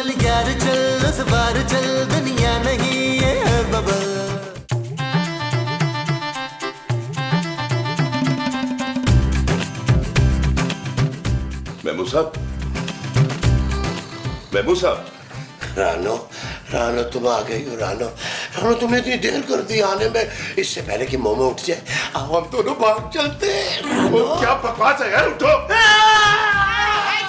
चल यार चल, उस बार चल, दुनिया नहीं ये है बबल। महमूद साहब, महमूद साहब। रानो, रानो तुम आ गई हो। रानो, रानो तुमने इतनी देर कर दी आने में, इससे पहले कि मोमो उठ जाए आओ हम दोनों भाग चलते हैं। वो क्या बकवास है यार, उठो।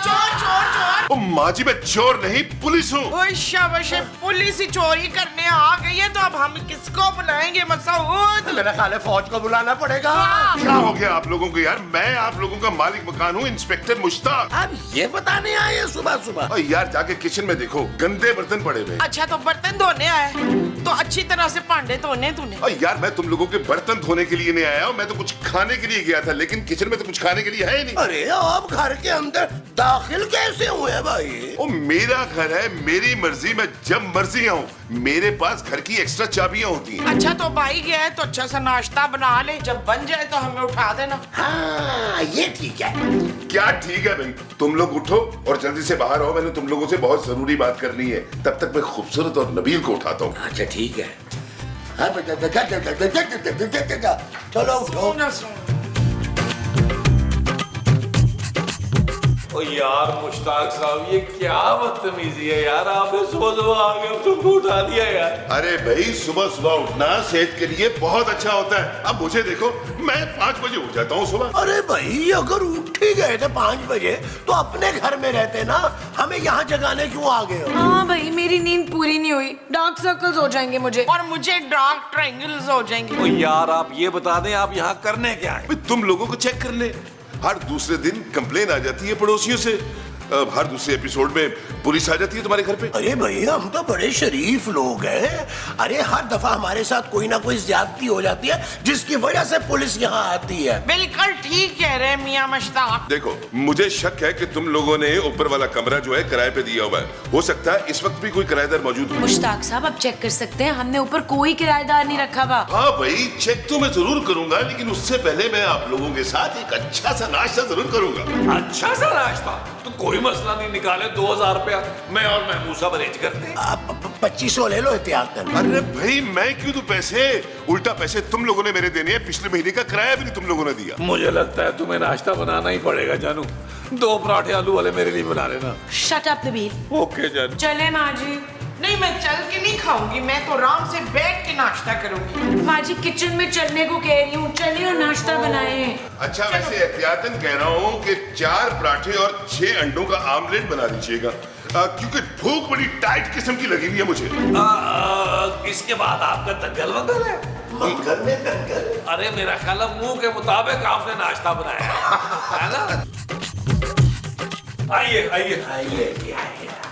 चोर चोर चोर। ओ माँ जी, मैं चोर नहीं पुलिस हूँ। ओए शाबाश, पुलिस ही चोरी करने आ गई है तो अब हम किसको बुलाएंगे मसूद? मेरा ख्याल है फौज को बुलाना पड़ेगा। क्या हो गया आप लोगों को यार? मैं आप लोगों का मालिक मकान हूँ, इंस्पेक्टर मुश्ताक। अब ये बताने आए सुबह सुबह? यार जाके किचन में देखो, गंदे बर्तन पड़े हुए। अच्छा तो बर्तन धोने आए तो अच्छी तरह से भांडे धोने तूने। यार मैं तुम लोगों के बर्तन धोने के लिए नहीं आया हूँ, मैं तो कुछ खाने के लिए गया था, लेकिन किचन में तो कुछ खाने के लिए है ही नहीं। अरे आप घर के अंदर दाखिल कैसे हुए भाई? ओ मेरा घर है, मेरी मर्जी, मैं जब मर्जी आऊँ। मेरे पास घर की एक्स्ट्रा चाबियां होती हैं। अच्छा तो भाई गया है तो अच्छा सा नाश्ता बना ले, जब बन जाए तो हमें उठा देना। हाँ ये ठीक है। क्या ठीक है भाई? तुम लोग उठो और जल्दी से बाहर आओ, मैंने तुम लोगों से बहुत जरूरी बात करनी है। तब तक मैं खूबसूरत और नबील को उठाता हूँ। अच्छा ठीक है। चलो उठो। ओ यार मुश्ताक साहब, ये क्या बदतमीजी है यार, आपने सुबह सुबह आ गए तुमको उठा दिया यार। अरे भाई, सुबह सुबह उठना सेहत के लिए बहुत अच्छा होता है। अब मुझे देखो, मैं 5 बजे उठ जाता हूँ सुबह। अरे भाई, अगर उठ ही गए थे 5 बजे तो अपने घर में रहते ना, हमें यहाँ जगाने क्यों आ गए हो? हाँ भाई, मेरी नींद पूरी नहीं हुई, डार्क सर्कल्स हो जाएंगे मुझे। और मुझे डार्क ट्रायंगल्स हो जाएंगे। ओ यार आप ये बता दें, आप यहाँ करने क्या है? तुम लोगों को चेक कर ले। हर दूसरे दिन कंप्लेन आ जाती है पड़ोसियों से, हर दूसरे एपिसोड में पुलिस आ जाती है तुम्हारे घर पे। अरे भाई, हम तो बड़े शरीफ लोग हैं। अरे हर दफा हमारे साथ कोई ना कोई ज्यादती हो जाती है, जिसकी वजह से पुलिस यहाँ आती है। बिल्कुल ठीक कह रहे मियां मुश्ताक। देखो, मुझे शक है कि तुम लोगों ने ऊपर वाला कमरा जो है किराए पे दिया हुआ है। हो सकता है इस वक्त भी कोई किराएदार मौजूद हो। मुश्ताक साहब, आप चेक कर सकते हैं, हमने ऊपर कोई किराएदार नहीं रखा हुआ। हाँ भाई, चेक तो मैं जरूर करूंगा, लेकिन उससे पहले मैं आप लोगों के साथ एक अच्छा सा नाश्ता जरूर करूंगा। अच्छा सा नाश्ता तो कोई मसला नहीं, निकाले 2000 रुपया, मैं और महमूद साहब अरेंज करते हैं। आप 2500 ले लो एहतियात कर। अरे भाई, मैं क्यों दूं पैसे? उल्टा पैसे तुम लोगों ने मेरे देने हैं। पिछले महीने का किराया भी नहीं तुम लोगों ने दिया। मुझे लगता है तुम्हें नाश्ता बनाना ही पड़ेगा जानू। 2 पराठे आलू वाले मेरे लिए बना लेना। Shut up Nabeel. ओके जानू। चले माँ जी। नहीं, मैं चल के नहीं खाऊंगी, मैं तो आराम से बैठ के नाश्ता करूंगी। माँ जी किचन में चलने को कह रही हूँ, चलिए और नाश्ता बनाए। अच्छा, वैसे एहतियातन कह रहा हूँ कि 4 पराठे और 6 अंडों का आमलेट बना दीजिएगा, क्योंकि भूख बड़ी टाइट किस्म की लगी हुई है मुझे। इसके बाद आपका दंगल वंगल है? मंगल में दंगल? अरे मेरा ख्याल है मुंह के मुताबिक आपने नाश्ता बनाया है ना? आइए आइए आइए।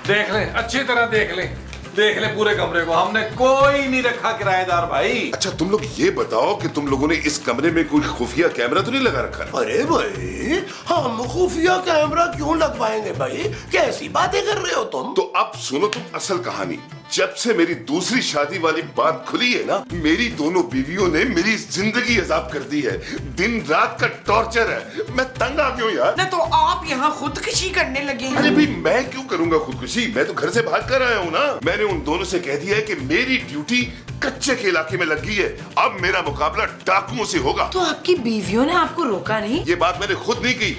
देख लें, अच्छी तरह देख लें, देख ले पूरे कमरे को, हमने कोई नहीं रखा किराएदार भाई। अच्छा, तुम लोग ये बताओ कि तुम लोगों ने इस कमरे में कोई खुफिया कैमरा तो नहीं लगा रखा? अरे भाई, हम खुफिया कैमरा क्यों लगवाएंगे भाई? कैसी बातें कर रहे हो तुम? तो अब सुनो तुम असल कहानी। जब से मेरी दूसरी शादी वाली बात खुली है ना, मेरी दोनों बीवियों ने मेरी जिंदगी अजाब कर दी है। दिन रात का टॉर्चर है। मैं तंग आ गया हूं यार। ना तो आप यहाँ खुदकुशी करने लगे हैं। अरे भाई, मैं क्यों करूंगा खुदकुशी? मैं तो घर से भाग कर आया हूँ ना। मैंने उन दोनों से कह दिया है कि मेरी ड्यूटी कच्चे के इलाके में लग गई है। अब मेरा मुकाबला डाकुओं से होगा। तो आपकी बीवियों ने आपको रोका नहीं? ये बात मैंने खुद नहीं की,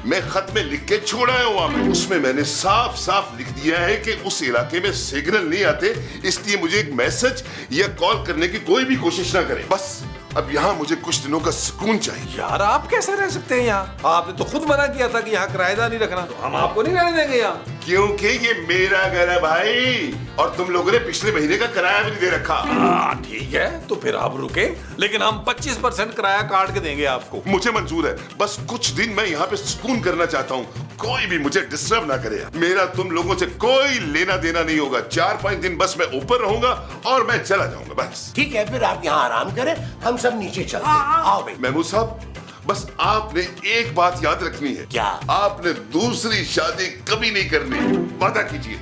मैं खत में लिख के छोड़ा है वहां पे। उसमें मैंने साफ साफ लिख दिया है कि उस इलाके में सिग्नल नहीं आते, इसलिए मुझे एक मैसेज या कॉल करने की कोई भी कोशिश ना करे। बस अब यहाँ मुझे कुछ दिनों का सुकून चाहिए। यार आप कैसे रह सकते हैं यहाँ? आपने तो खुद मना किया था कि यहाँ किराएदार नहीं रखना, तो हम आपको नहीं रहने देंगे यहाँ। क्योंकि ये मेरा घर है भाई, और तुम लोगों ने पिछले महीने का किराया भी नहीं दे रखा। ठीक है, तो फिर आप रुके, लेकिन हम 25% किराया काट के देंगे आपको। मुझे मंजूर है, बस कुछ दिन मैं यहाँ पे सुकून करना चाहता हूँ। कोई भी मुझे डिस्टर्ब ना करे। मेरा तुम लोगों से कोई लेना देना नहीं होगा। 4-5 दिन बस मैं ऊपर रहूंगा और मैं चला जाऊंगा बस। ठीक है, फिर आप यहाँ आराम करें, हम सब नीचे चलते हैं। आओ भाई। महमूद साहब, बस आपने एक बात याद रखनी है। क्या? आपने दूसरी शादी कभी नहीं करनी। वादा कीजिए।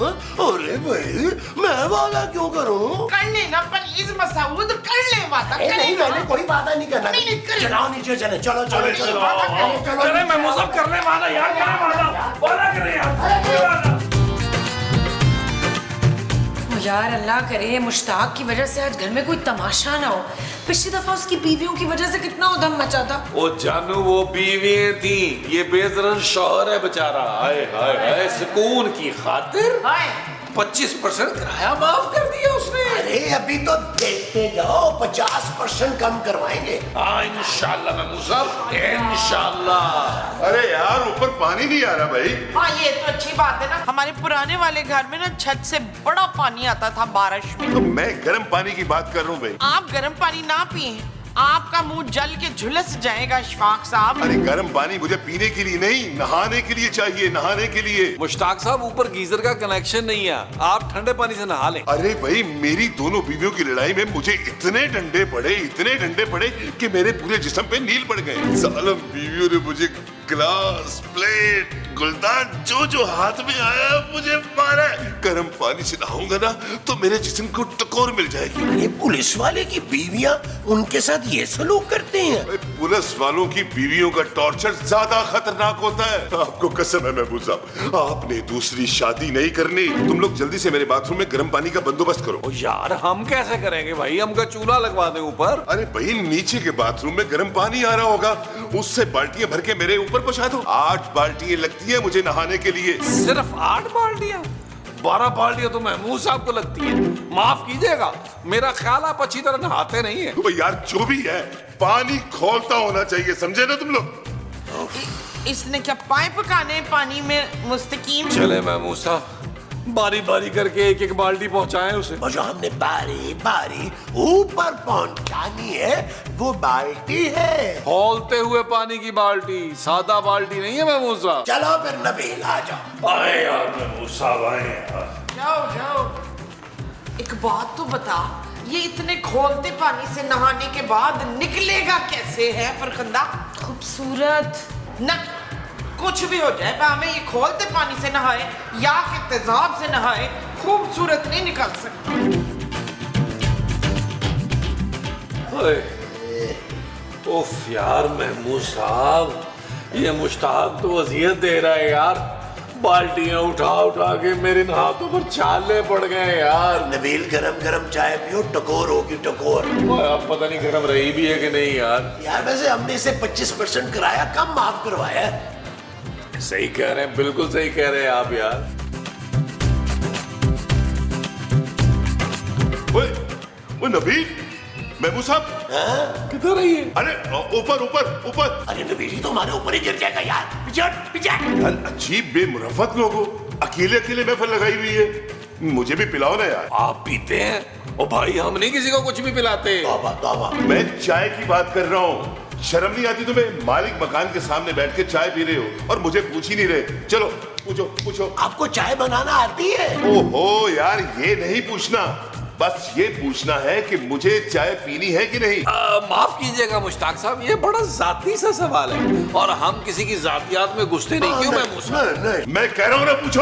अरे भाई, मैं वादा क्यों करूं? कर लेना प्लीज मसूद, कर ले वादा। नहीं, मैंने कोई वादा नहीं करना। नहीं, कर। चलाओ नीचे चले, चलो चलो चलो। चले महमूद साहब, कर ले वादा यार, कर ले वादा, वादा करें यार। यार अल्लाह करे मुश्ताक की वजह से आज घर में कोई तमाशा ना हो। पिछली दफा उसकी बीवियों की वजह से कितना उधम मचा था। ओ जानू वो बीवियां थी, ये बेदरन शौहर है बेचारा। हाय हाय हाय, सुकून की खातिर 25% किराया माफ कर दिया उसने। अरे अभी तो देखते जाओ, 50% कम करवाएंगे। हाँ इंशाल्लाह महमूद साहब, इंशाल्लाह। अरे यार ऊपर पानी नहीं आ रहा भाई। हाँ ये तो अच्छी बात है ना। हमारे पुराने वाले घर में ना छत से बड़ा पानी आता था बारिश में। तो मैं गर्म पानी की बात कर रहा हूँ भाई। आप गर्म पानी ना पिए, आपका मुंह जल के झुलस जाएगा इशफाक साहब। अरे गर्म पानी मुझे पीने के लिए नहीं, नहाने के लिए चाहिए, नहाने के लिए। मुश्ताक साहब ऊपर गीजर का कनेक्शन नहीं है, आप ठंडे पानी से नहा लें। अरे भाई मेरी दोनों बीवियों की लड़ाई में मुझे इतने डंडे पड़े कि मेरे पूरे जिस्म पे नील पड़ गए। सालम बीवियों ने मुझे ग्लास, प्लेट, गुलदान जो हाथ में आया मुझे मारा। गर्म पानी से नहाऊंगा ना तो मेरे जिस्म को टकोर मिल जाएगी। अरे पुलिस वाले की बीवियां उनके साथ ये सलूक करते हैं। अरे पुलिस वालों की बीवियों का टॉर्चर ज्यादा खतरनाक होता है। आपको कसम है महबूब साहब, आपने दूसरी शादी नहीं करनी। तुम लोग जल्दी से मेरे बाथरूम में गर्म पानी का बंदोबस्त करो। ओ यार हम कैसे करेंगे भाई, हमका चूल्हा लगवा दें ऊपर। अरे भाई नीचे के बाथरूम में गर्म पानी आ रहा होगा, उससे बाल्टियां भर के मेरे ऊपर पहुंचा दो। 8 बाल्टियां लगती है मुझे नहाने के लिए। सिर्फ 8 बाल्टियां? 12 बाल्टियां तो महमूद साहब को लगती है। माफ कीजिएगा, मेरा ख्याल आप अच्छी तरह नहाते नहीं है। तो यार जो भी है पानी खोलता होना चाहिए, समझे ना तुम लोग। इसने क्या पाइप काने पानी में मुस्तकीम। चले महमूद साहब, बारी बारी करके एक एक बाल्टी पहुंचाएं उसे। और जो हमने बारी बारी ऊपर पहुंचानी है वो बाल्टी है। खौलते हुए पानी की बाल्टी, सादा बाल्टी नहीं है महमूद साहब। चलो फिर नबील आ जाओ। आए यार महमूद साहब, आए यार। जाओ एक बात तो बता, ये इतने खोलते पानी से नहाने के बाद निकलेगा कैसे है फरखंदा? खूबसूरत ना कुछ भी हो जाए, हमें ये खोलते पानी से नहाए या कि तेजाब से नहाए, खूबसूरत नहीं निकल सकता। उफ यार महमूद साहब, ये मुश्ताक तो अजियत दे रहा है यार। बाल्टियां उठा के मेरे हाथों पर छाले पड़ गए यार। नबील गरम गरम चाय पियो, टकोर होगी टकोर। अब पता नहीं गर्म रही भी है कि नहीं यार। यार वैसे हमने इसे 25% किराया कम माफ करवाया है। सही कह रहे हैं, बिल्कुल सही कह रहे हैं आप यार। ओए नबील, महबूब साहब किधर है ये? अरे ऊपर। अरे नबील तो हमारे ऊपर ही गिर जाएगा यार। पिछड़। यार अजीब बेमुरफ़त लोग हो, अकेले महफिल लगाई हुई है। मुझे भी पिलाओ ना यार। आप पीते हैं? ओ भाई हम नहीं किसी को कुछ भी पिलाते। तौबा। मैं चाय की बात कर रहा हूँ। शर्म नहीं आती तुम्हें? मालिक मकान के सामने बैठ के चाय पी रहे हो और मुझे पूछ ही नहीं रहे। चलो पूछो। आपको चाय बनाना आती है? ओहो यार, ये नहीं पूछना, बस ये पूछना है कि मुझे चाय पीनी है कि नहीं। माफ कीजिएगा मुश्ताक साहब, ये बड़ा जाती सा सवाल है और हम किसी की जातियात में घुसते नहीं। क्यों नहीं, मैं कह रहा हूँ ना, पूछो।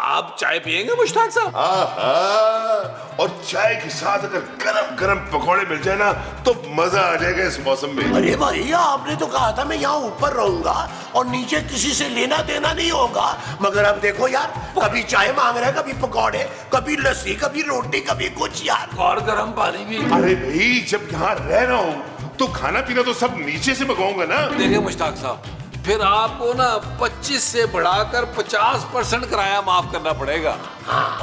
आप चाय पियेंगे मुश्ताक साहब? और चाय के साथ अगर गरम गरम पकौड़े मिल जाए ना तो मजा आ जाएगा इस मौसम में। अरे भाई आपने तो कहा था मैं यहाँ ऊपर रहूंगा और नीचे किसी से लेना देना नहीं होगा, मगर अब देखो यार, कभी चाय मांग रहा है, कभी पकौड़े, कभी लस्सी, कभी रोटी, कभी कुछ यार, और गर्म पानी भी। अरे भाई जब यहाँ रह रहा हूँ तो खाना पीना तो सब नीचे से मंगाऊंगा ना। देखिए मुश्ताक साहब, फिर आपको ना 25 से बढ़ाकर 50% किराया माफ करना पड़ेगा।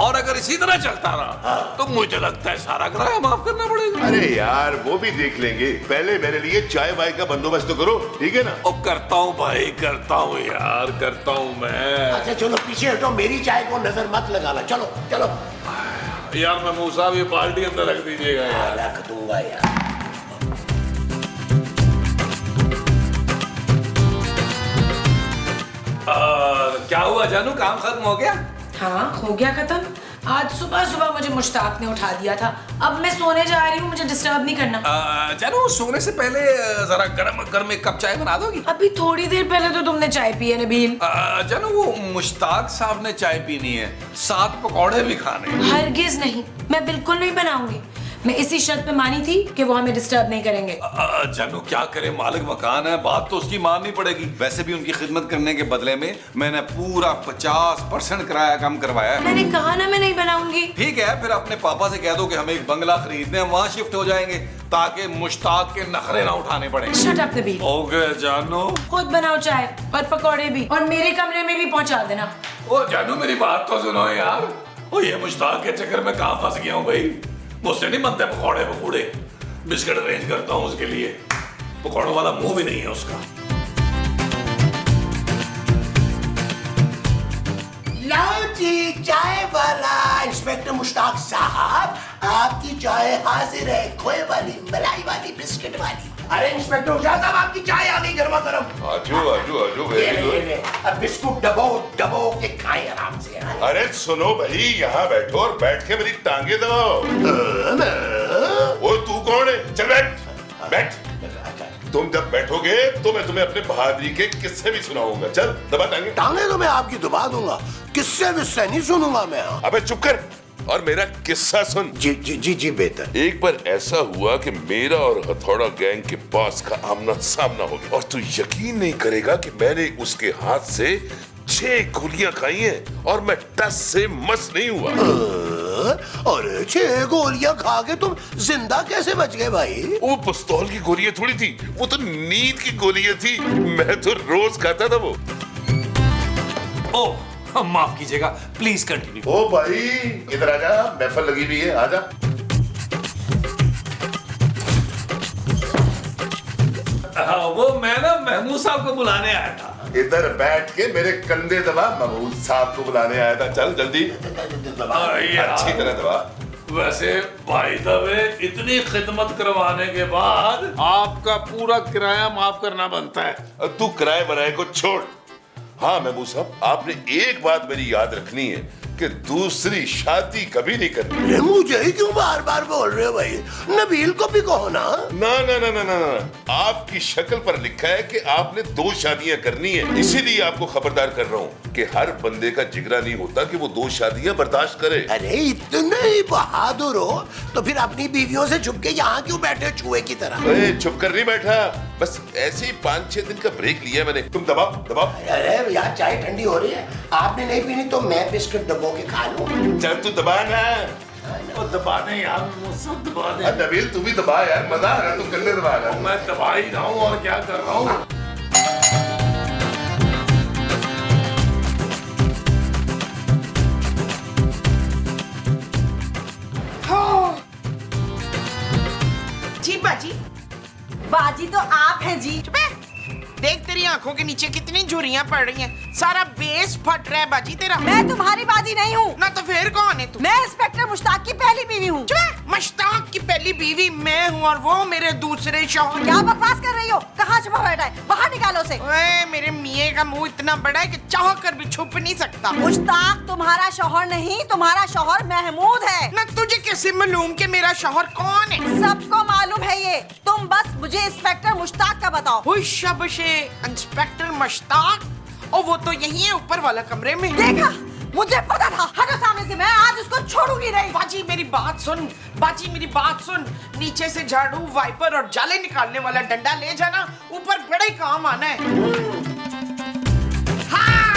और अगर इसी तरह चलता रहा तो मुझे लगता है सारा किराया माफ करना पड़ेगा। अरे यार वो भी देख लेंगे, पहले मेरे लिए चाय वाय का बंदोबस्त तो करो, ठीक है ना? ओ करता हूँ भाई, करता हूँ यार, करता हूँ मैं। अच्छा चलो पीछे हटो, मेरी चाय को नजर मत लगाना। चलो यार महमूद साहब ये बाल्टी अंदर रख दीजिएगा यार। रख दूंगा यार। क्या हुआ जानू, काम खत्म हो गया? हाँ हो गया खत्म। आज सुबह मुझे मुश्ताक ने उठा दिया था। अब मैं सोने जा रही हूँ, मुझे डिस्टर्ब नहीं करना। जानू सोने से पहले जरा गरम एक कप चाय बना दोगी? अभी थोड़ी देर पहले तो तुमने चाय पी है नबील। जानू वो मुश्ताक साहब ने चाय पीनी है, 7 पकौड़े भी खाने। हरगिज नहीं, मैं बिल्कुल नहीं बनाऊंगी। मैं इसी शर्त पे मानी थी कि वो हमें डिस्टर्ब नहीं करेंगे। जानू क्या करे, मालिक मकान है, बात तो उसकी माननी पड़ेगी। वैसे भी उनकी खिदमत करने के बदले में मैंने पूरा 50% किराया कम करवाया है। मैंने कहा ना मैं नहीं बनाऊंगी। ठीक है, फिर अपने पापा से कह दो कि हमें एक बंगला खरीदने, वहाँ शिफ्ट हो जाएंगे ताकि मुश्ताक के नखरे ना उठाने पड़े। Shut up Nabeel. ओके जानू। खुद बनाओ चाय और पकौड़े भी, और मेरे कमरे में भी पहुंचा देना। ओ जानू मेरी बात तो सुनो यार। ओ ये मुश्ताक के चक्कर में कहाँ फंस गया हूँ भाई। मुझसे नहीं बनते पकौड़े पकौड़े। बिस्किट अरेंज करता हूँ उसके लिए, पकौड़ों वाला मुंह भी नहीं है उसका। लाओ जी चाय वाला। इंस्पेक्टर मुश्ताक साहब, आपकी चाय हाजिर है, खोए वाली, मलाई वाली, बिस्किट वाली। अरे इंस्पेक्टर मुश्ताक साहब, आपकी चाय आ गई गर्मा गर्म। आजो आजो आजो, वेरी गुड। अब बिस्कुट दबो दबो के खाएं आराम से। अरे सुनो भाई, यहाँ बैठो और बैठ के मेरी टांगे दबाओ। वो तू कौन है? चल बैठ बैठ। तुम जब बैठोगे तो मैं तुम्हें अपने बहादुरी के किस्से भी सुनाऊंगा। चल दबा टांगे। टांगे तो मैं आपकी दबा दूंगा, किस्से विस्से नहीं सुनूंगा मैं। अबे चुप कर और मेरा किस्सा सुन। जी जी जी जी बेहतर। एक बार ऐसा हुआ कि मेरा और हथौड़ा गैंग के बॉस का आमना सामना हो गया, और तू यकीन नहीं करेगा कि मैंने उसके हाथ से 6 गोलियां खाई हैं और मैं टस से मस नहीं हुआ। और 6 गोलियां खा के तुम जिंदा कैसे बच गए भाई? वो पिस्तौल की गोलियां थोड़ी थी, वो तो नींद की गोलियां थी। मैं तो रोज खाता था वो। ओ माफ कीजिएगा, प्लीज कंटिन्यू। ओ भाई इधर आजा, महफिल लगी हुई है, आजा। वो मैं ना महमूद साहब को बुलाने आया था। इधर बैठ के मेरे कंधे दबा, महमूद साहब को बुलाने आया था। चल जल्दी, अच्छी तरह दबा। वैसे भाई दबे, इतनी खिदमत करवाने के बाद आपका पूरा किराया माफ करना बनता है। तू किराए बनाए को छोड़। हाँ महमूद साहब, आपने एक बात मेरी याद रखनी है कि दूसरी शादी कभी नहीं करनी। ये मुझे ही क्यों बार बार बोल रहे हो भाई? नबील को भी कहो ना। ना ना ना ना ना ना, आपकी शक्ल पर लिखा है कि आपने 2 शादियां करनी है, इसीलिए आपको खबरदार कर रहा हूँ कि हर बंदे का जिगरा नहीं होता कि वो 2 शादियां बर्दाश्त करे। अरे इतने ही बहादुर हो तो फिर अपनी बीवियों से छुप के यहाँ क्यों बैठे चूहे की तरह? छुप कर नहीं बैठा, बस ऐसे ही 5-6 दिन का ब्रेक लिया मैंने। तुम दबाओ दबाओ। अरे यार चाय ठंडी हो रही है, आपने नहीं पीनी तो मैं बिस्किट दबो के खा लूं। चल तू दबा ना। दबा दे यार, मुझसे दबा दे। नबील तू भी दबा यार, मजा आ रहा है, तू करने दबा रहा। मैं दबा ही रहा हूँ और क्या कर रहा हूँ। जी बाजी। बाजी तो आप हैं जी। चुप है। देख तेरी आंखों के नीचे कितनी झुर्रियां पड़ रही हैं, सारा बेस फट रहा है बाजी तेरा। मैं तुम्हारी बाजी नहीं हूँ। ना तो फिर कौन है तू? मैं इंस्पेक्टर मुश्ताक की पहली बीवी हूँ। चुप है। मुश्ताक की पहली बीवी मैं हूँ और वो मेरे दूसरे शौहर। क्या बकवास कर रही हो? कहाँ छुपा बैठा है? बाहर निकालो उसे। ओए, मेरे मियाँ का मुंह इतना बड़ा है कि चाह कर भी छुप नहीं सकता। मुश्ताक तुम्हारा शौहर नहीं, तुम्हारा शौहर महमूद है। ना तुझे कैसे मालूम कि मेरा शौहर कौन है? सबको मालूम है ये, तुम बस मुझे इंस्पेक्टर मुश्ताक का बताओ। हुश शबशे इंस्पेक्टर मुश्ताक, और वो तो यही है ऊपर वाला कमरे में। देखा, मुझे पता था। हटो सामने से, मैं आज उसको छोड़ूंगी नहीं। बाजी मेरी बात सुन, बाजी मेरी बात सुन। नीचे से झाड़ू, वाइपर और जाले निकालने वाला डंडा ले जाना, ऊपर बड़े काम आना है। हाँ।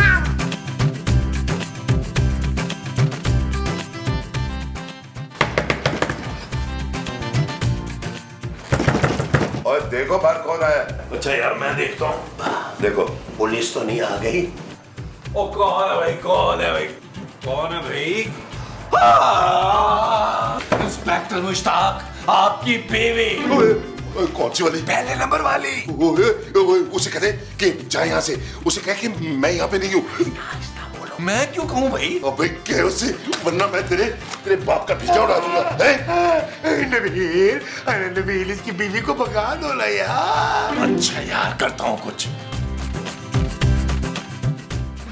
और देखो बाहर कौन आया। अच्छा यार मैं देखता हूँ। देखो पुलिस तो नहीं आ गई? ओ कौन है भाई, कौन है भाई, कौन है भाई? इंस्पेक्टर मुश्ताक, आपकी बीवी। कौन सी वाली? पहले नंबर वाली। उसे कहते कि जाए यहाँ से, उसे कह कि मैं यहाँ पे नहीं हूँ। मैं क्यों कहूँ भाई? अबे कह उसे, वरना मैं तेरे बाप का पीछा उड़ा दूंगा। नबील, अरे नबील इसकी बीवी को भगा दो ना यार। अच्छा यार करता हूँ कुछ।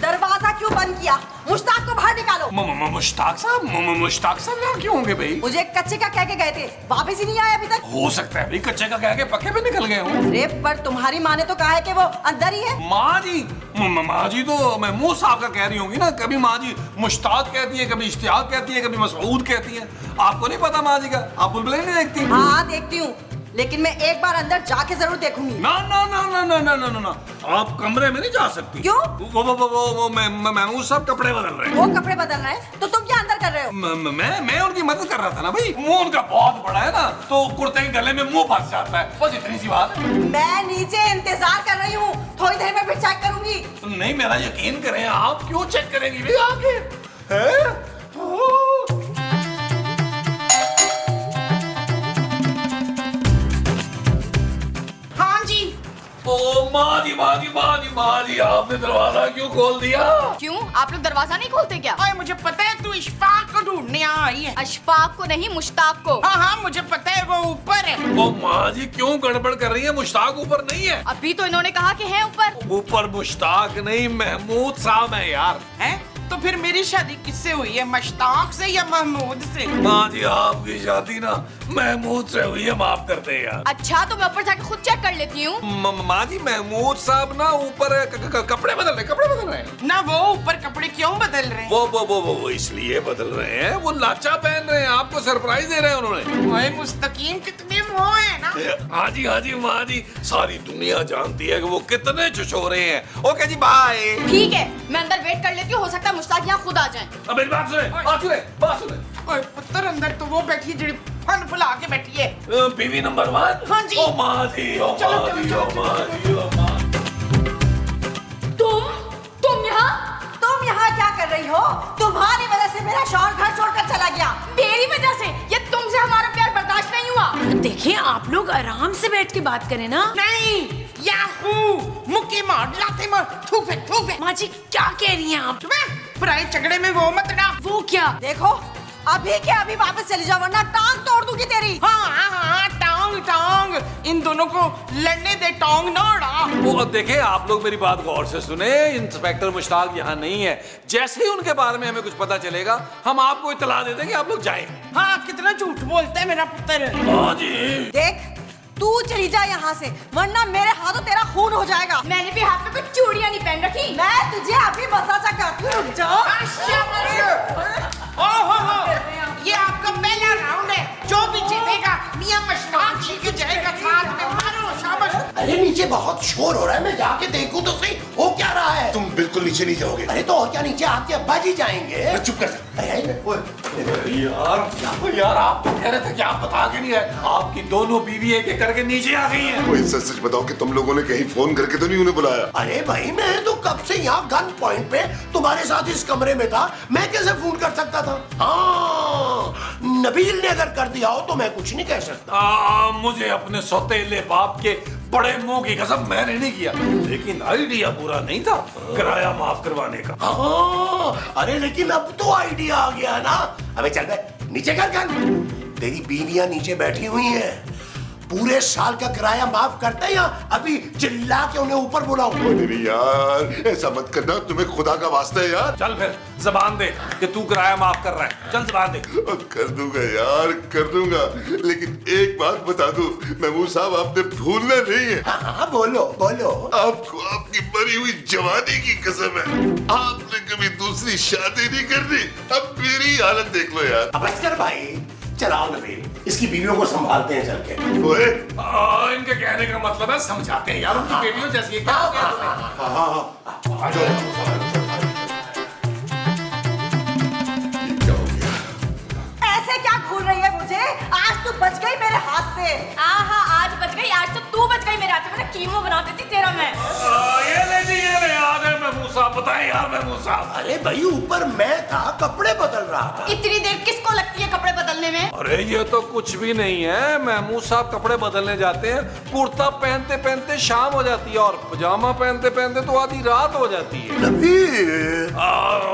दरवाजा क्यों क्यों बंद किया? मुश्ताक को बाहर निकालो। मुश्ताक साहब यहाँ क्यों होंगे भाई? मुझे कच्चे का कह के गए थे, वापस ही नहीं आए अभी तक। हो सकता है भाई कच्चे का कह के पक्के पे निकल गए हों। अरे पर तुम्हारी माँ ने तो कहा है कि वो अंदर ही है। माँ जी तो महमूद साहब का कह रही होंगी ना। कभी माँ जी मुश्ताक कहती है, कभी इश्तियाक कहती है, कभी मसऊद कहती है। आपको नहीं पता माँ जी का? आप बुलबुलें नहीं देखती? हाँ देखती हूँ, लेकिन मैं एक बार अंदर जाके जरूर देखूंगी। ना ना ना ना ना ना ना ना ना, आप कमरे में नहीं जा सकती। क्यों? वो महमूद साहब कपड़े बदल रहे हैं। वो कपड़े बदल रहे हैं तो तुम क्या अंदर कर रहे हो? मैं उनकी मदद कर रहा था ना भाई। मुंह उनका बहुत बड़ा है ना, तो कुर्ते के गले में मुंह फंस जाता है, बस इतनी सी बात है। मैं नीचे इंतजार कर रही हूँ, थोड़ी देर में फिर चेक करूंगी। नहीं, मेरा यकीन करें, आप क्यों चेक करेंगी भाई आगे? हैं? हाँ जी। ओ माँ जी, आपने दरवाजा क्यों खोल दिया? क्यों, आप लोग दरवाजा नहीं खोलते क्या? ओए मुझे पता है तू इशफाक को ढूंढने आई है। अशफाक को नहीं, मुश्ताक को। हाँ हाँ मुझे पता है, वो ऊपर है। ओ माँ जी क्यों गड़बड़ कर रही है? मुश्ताक ऊपर नहीं है। अभी तो इन्होंने कहा कि है ऊपर। ऊपर मुश्ताक नहीं, महमूद साहब है यार। हैं? तो फिर मेरी शादी किससे हुई है, मुश्ताक से या महमूद से? माँ जी आपकी शादी ना महमूद से हुई है, माफ करते हैं यार। अच्छा तो मैं ऊपर जाके खुद चेक कर लेती हूँ। माँ जी महमूद साहब ना ऊपर कपड़े बदल रहे हैं। ना वो ऊपर कपड़े क्यों बदल रहे हैं? वो इसलिए बदल रहे हैं, वो लाचा पहन रहे हैं, आपको सरप्राइज दे रहे हैं उन्होंने। ओए मुस्तकीम कितने वो है ना। हाँ जी माँ जी, सारी दुनिया जानती है कि वो कितने छुछोरे हैं। ओके जी बाय। ठीक है, मैं अंदर वेट कर लेती हूँ, हो सकता है मुश्ताक यहाँ खुद आ जाए। अब मेरी बात सुने। ओए पुत्र अंदर तो वो बैठी है, जड़ी फन फुला के बैठी है। बीवी नंबर 1। हाँ जी। ओ माँ जी, ओ चलो, माँ जी, चलो, ओ माँ जी, ओ माँ। तुम यहाँ? तुम यहाँ क्या कर रही हो? तुम्हारी वजह से मेरा शौहर घर छोड़कर चला गया। मेरी वजह से? ये तुमसे हमारा प्यार बर्दाश्त नहीं हुआ। देखिए आप लोग आराम से बैठ के बात करें ना। नहीं, याहू मुक्की मार, लाते मार, थूपे। माँ जी क्या कह रही हैं आप? पराए झगड़े में वो मत डाल। वो क्या? देखो अभी के अभी वापस चली जाओ वरना टांग तोड़ दूंगी तेरी। हाँ टांग इन दोनों को लड़ने दे, टांग ना उड़ा। वो देखिए, आप लोग मेरी बात गौर से सुने। इंस्पेक्टर मुश्ताक यहाँ नहीं है। जैसे ही उनके बारे में हमें कुछ पता चलेगा हम आपको इत्तला दे देंगे, आप लोग जाएंगे। हाँ कितना झूठ बोलता है मेरा पुत्र। हाँ जी। देख तू चली जा यहाँ से वरना मेरे हाथों तेरा खून हो जाएगा। मैंने भी हाथ में कुछ चूड़ियाँ नहीं पहन रखी। मैं तुझे अभी मसाजा करती हूँ, रुक जाओ। ये आपका पहला राउंड है, जो भी जीतेगा मियां मुश्ताक जी के जाएगा साथ में। मारो शाबाश। अरे नीचे बहुत शोर हो रहा है, मैं जाके देखूं तो सही हो क्या रहा है। तुम बिल्कुल नीचे नहीं जाओगे। अरे तो और क्या, नीचे आपके अब्बा जी जाएंगे। चुप कर। यार आप तो कह रहे थे कि आप बता के नहीं आए। आपकी दोनों बीवी एक करके नीचे आ गई हैं। कोई सच बताओ कि तुम लोगों ने कहीं फोन करके तो नहीं उन्हें बुलाया? अरे भाई मैं तो कब से यहाँ गन पॉइंट पे तुम्हारे साथ इस कमरे में था, मैं कैसे फोन कर सकता था? हाँ नबील ने अगर कर दिया हो तो मैं कुछ नहीं कह सकता। मुझे अपने सौतेले बाप के बड़े मुंह की कसम, मैंने नहीं किया, लेकिन आइडिया बुरा नहीं था किराया माफ करवाने का। हाँ अरे लेकिन अब तो आइडिया आ गया ना। अबे चल बे नीचे कर गन। तेरी बीवियां नीचे बैठी हुई हैं, पूरे साल का किराया माफ करते हैं या अभी चिल्ला के उन्हें ऊपर बुलाऊं? नहीं यार ऐसा मत करना, तुम्हें खुदा का वास्ता है यार। चल फिर जबान दे कि तू किराया माफ कर रहा है। चल जबान दे। कर दूंगा यार, कर दूंगा, लेकिन एक बात बता दूं महमूद साहब, आपने भूलना नहीं है। हाँ बोलो बोलो। आपको आपकी मरी हुई जवानी की कसम है, आपने कभी दूसरी शादी नहीं करनी। अब मेरी हालत देख लो यार। अब बस कर भाई, चलाओ नबील, इसकी बीवियों को संभालते हैं चल के। ओए इनके कहने का मतलब है समझाते हैं यार, उनकी बेटियों जैसी है। क्या हो गया ऐसे क्या घूर रही है मुझे? आज तू बच गई मेरे हाथ से। आहा आज बच गई, आज तो तू बच गई मेरे हाथ से। मैंने कीमो बना देती तेरा मैं। ये ले आ गए महमूद साहब। बताएं यार महमूद साहब। अरे भाई ऊपर मैं था, कपड़े बदल रहा था। इतनी देर किसको लगती है कपड़े बदलने में? अरे ये तो कुछ भी नहीं है, महमूद साहब कपड़े बदलने जाते हैं, कुर्ता पहनते पहनते शाम हो जाती है और पजामा पहनते पहनते तो आधी रात हो जाती है। नबील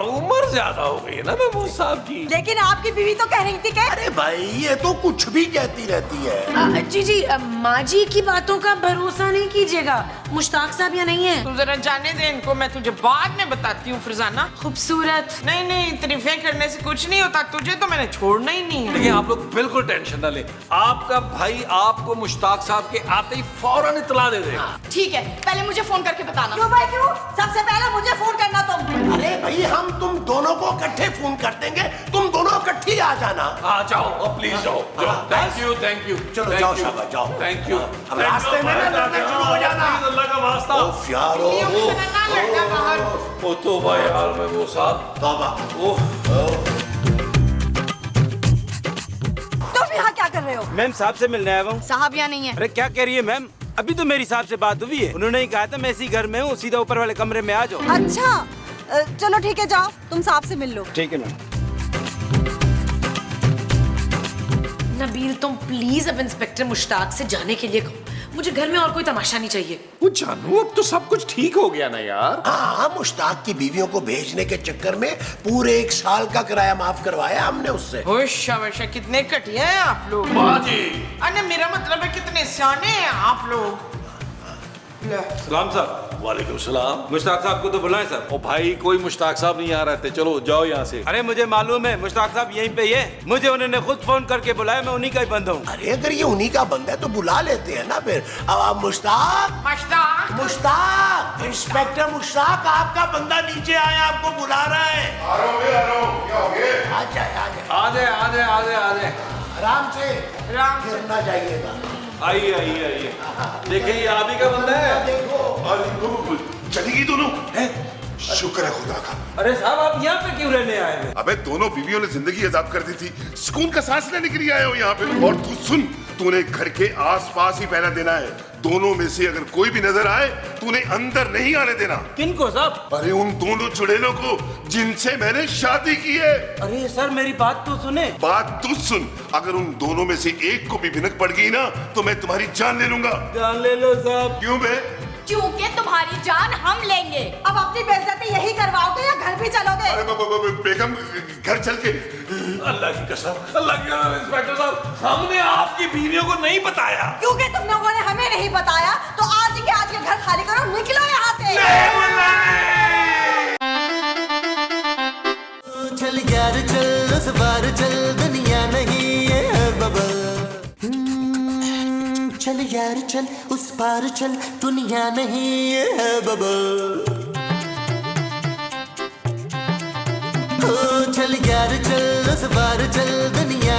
उम्र ज्यादा हो गई है ना महमूद साहब की। लेकिन आपकी बीवी तो कह रही थी कि अरे भाई ये तो कुछ भी कहती रहती है। जी माँ जी की बातों का भरोसा नहीं कीजिएगा। मुश्ताक साहब या नहीं है। तू जरा जाने दे इनको, मैं तुझे बाद में बताती हूँ फरजाना। खूबसूरत। नहीं नहीं, तारीफें करने से कुछ नहीं होता, तुझे तो मैंने छोड़ना ही नहीं है। देखिए आप लोग बिल्कुल टेंशन ना लें, आपका भाई आपको मुश्ताक साहब के आते ही फौरन इत्तला दे देगा। ठीक है, पहले मुझे फोन करके बताना। क्यों भाई क्यों? सबसे पहले मुझे फोन करना तुम। अरे भाई हम तुम दोनों को इकट्ठे फोन कर देंगे, तुम दोनों इकट्ठे आ जाना। हाँ जाओ प्लीज जाओ। Thank you thank you. चलो जाओ शाबाश जाओ। Thank you. अब रास्ते में ना लड़ने शुरू हो जाना। अल्लाह का वास्ता। ओफ यार ये उतना ना लड़ना बाहर। ओ तो भाई यार महमूद साहब। तौबा। ओह तुम यहाँ क्या कर रहे हो? मैम साहब से मिलने आया हूँ। साहब यहाँ नहीं है। अरे क्या कह रही है मैम? अभी तो मेरी साहब से बात हुई है, उन्होंने ही कहा था मैं इसी घर में हूँ, सीधा ऊपर वाले कमरे में आ जाओ। अच्छा चलो ठीक है, जाओ तुम साहब से मिल लो। ठीक है मैम। नबील तुम प्लीज अब इंस्पेक्टर मुश्ताक से जाने के लिए कहो, मुझे घर में और कोई तमाशा नहीं चाहिए। वो जानू अब तो सब कुछ ठीक हो गया ना यार। हाँ मुश्ताक की बीवियों को भेजने के चक्कर में पूरे 1 साल का किराया माफ करवाया हमने उससे। होश कितने घटिया हैं आप लोग। बाजी। अरे मेरा मतलब है कितने सियाने हैं आप लोग। ले। सलाम साहब। वालेकुम सलाम। मुश्ताक साहब को तो बुलाएं सर। ओ भाई कोई मुश्ताक साहब नहीं आ रहे थे, चलो जाओ यहाँ से। अरे मुझे मालूम है मुश्ताक साहब यहीं पे ही है, मुझे उन्होंने खुद फोन करके बुलाया, मैं उन्हीं का ही बंदा हूँ। अरे अगर ये उन्हीं का बंदा है तो बुला लेते हैं ना फिर। अब आप मुश्ताक मुश्ताक। मुश्ताक इंस्पेक्टर मुश्ताक आपका बंदा नीचे आया, आपको बुला रहा है। आ रहा हूँ, क्या हो गया? आ जाए आ जाए। आधे आधे आधे आधे। आराम से राम से। गिरना चाहिएगा। आइए आइए आइए। देखिए ये आप ही का बंदा है। देखो और चलेगी दोनों हैं? शुक्र है खुदा का। अरे साहब आप यहाँ पे क्यों रहने आए हैं? अबे दोनों बीवियों ने जिंदगी आजाद कर दी थी, सुकून का सांस लेने के लिए आए हो यहाँ पे। और तू सुन, तूने घर के आसपास ही पहरा देना है, दोनों में से अगर कोई भी नजर आए तूने अंदर नहीं आने देना। किनको साहब? अरे उन दोनों चुड़ैलों को जिनसे मैंने शादी की है। अरे सर मेरी बात तो सुने। बात तू सुन, अगर उन दोनों में से एक को भी भिनक पड़ गई ना तो मैं तुम्हारी जान ले लूंगा। जान ले लो साहब। क्यों बे? क्योंकि तुम्हारी जान हम लेंगे। अब अपनी बेइज्जती यही करवाओगे या घर भी चलोगे? अरे बेगम घर चल के। अल्लाह की कसम, अल्लाह की कसम इंस्पेक्टर साहब, हमने आपकी बीवियों को नहीं बताया। क्योंकि तुम लोगों ने हमें नहीं बताया तो आज के घर खाली करो, निकलो यहाँ से। चल यार चल उस बार चल, दुनिया नहीं है बबल। चल यार चल उस पार चल, दुनिया नहीं है बबल। चल यार चल उस बार चल, दुनिया